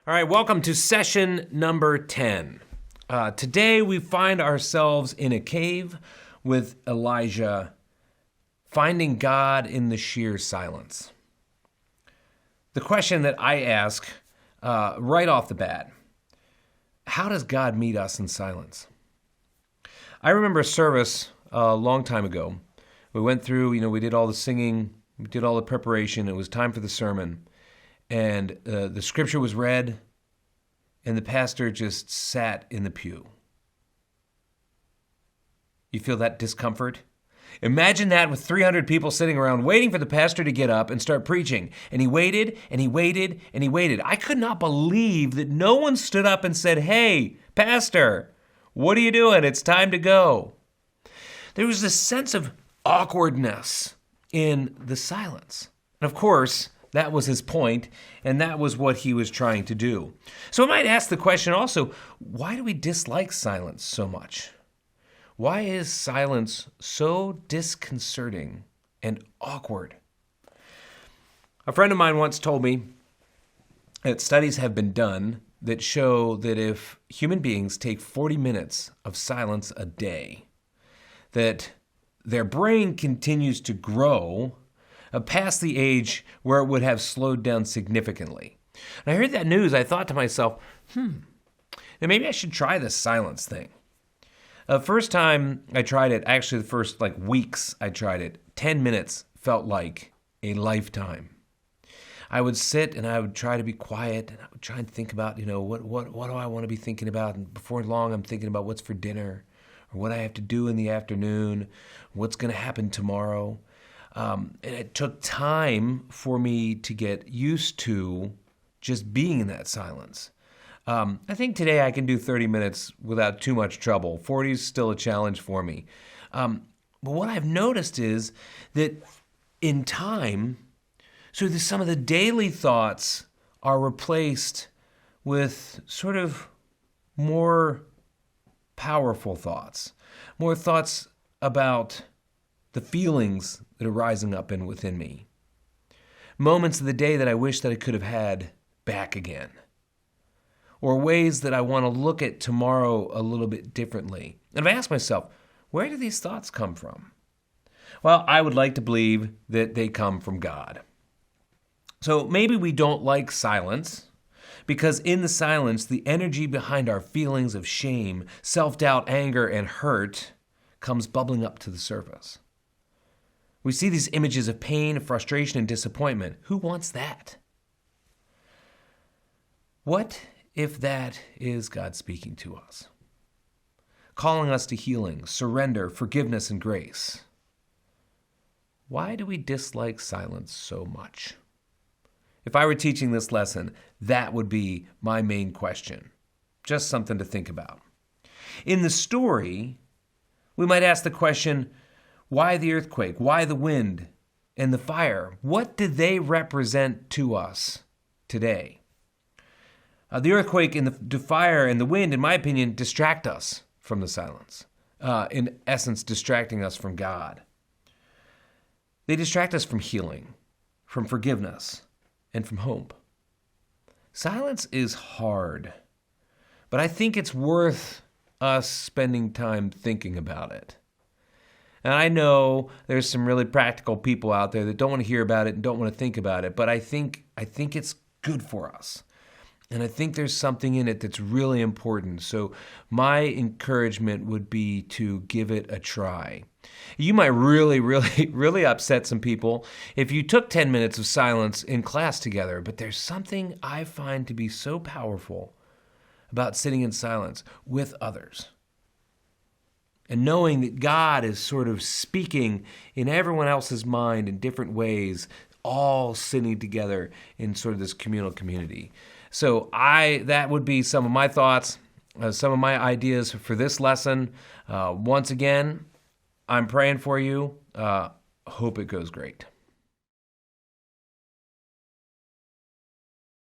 All right, welcome to session number 10. Today we find ourselves in a cave with Elijah, finding God in the sheer silence. The question that I ask right off the bat, how does God meet us in silence? I remember a service a long time ago. We went through, we did all the singing, we did all the preparation. It was time for the sermon. And the scripture was read, and the pastor just sat in the pew. You feel that discomfort? Imagine that with 300 people sitting around waiting for the pastor to get up and start preaching. And he waited, and he waited, and he waited. I could not believe that no one stood up and said, "Hey, pastor, what are you doing? It's time to go." There was this sense of awkwardness in the silence. And of course, that was his point, and that was what he was trying to do. So I might ask the question also, why do we dislike silence so much? Why is silence so disconcerting and awkward? A friend of mine once told me that studies have been done that show that if human beings take 40 minutes of silence a day, that their brain continues to grow past the age where it would have slowed down significantly. And I heard that news, I thought to myself, maybe I should try this silence thing. First time I tried it, actually the first weeks I tried it, 10 minutes felt like a lifetime. I would sit and I would try to be quiet, and I would try and think about, what do I want to be thinking about? And before long, I'm thinking about what's for dinner, or what I have to do in the afternoon, what's going to happen tomorrow. And it took time for me to get used to just being in that silence. I think today I can do 30 minutes without too much trouble. 40 is still a challenge for me. But what I've noticed is that in time, some of the daily thoughts are replaced with sort of more powerful thoughts, more thoughts about the feelings that are rising up within me. Moments of the day that I wish that I could have had back again. Or ways that I want to look at tomorrow a little bit differently. And I've asked myself, where do these thoughts come from? Well, I would like to believe that they come from God. So maybe we don't like silence because in the silence, the energy behind our feelings of shame, self-doubt, anger, and hurt comes bubbling up to the surface. We see these images of pain, frustration, and disappointment. Who wants that? What if that is God speaking to us? Calling us to healing, surrender, forgiveness, and grace. Why do we dislike silence so much? If I were teaching this lesson, that would be my main question. Just something to think about. In the story, we might ask the question, why the earthquake? Why the wind and the fire? What do they represent to us today? The earthquake and the fire and the wind, in my opinion, distract us from the silence. In essence, distracting us from God. They distract us from healing, from forgiveness, and from hope. Silence is hard, but I think it's worth us spending time thinking about it. And I know there's some really practical people out there that don't want to hear about it and don't want to think about it, but I think it's good for us. And I think there's something in it that's really important. So my encouragement would be to give it a try. You might really, really, really upset some people if you took 10 minutes of silence in class together, but there's something I find to be so powerful about sitting in silence with others. And knowing that God is sort of speaking in everyone else's mind in different ways, all sitting together in sort of this communal community. So that would be some of my thoughts, some of my ideas for this lesson. Once again, I'm praying for you. Hope it goes great.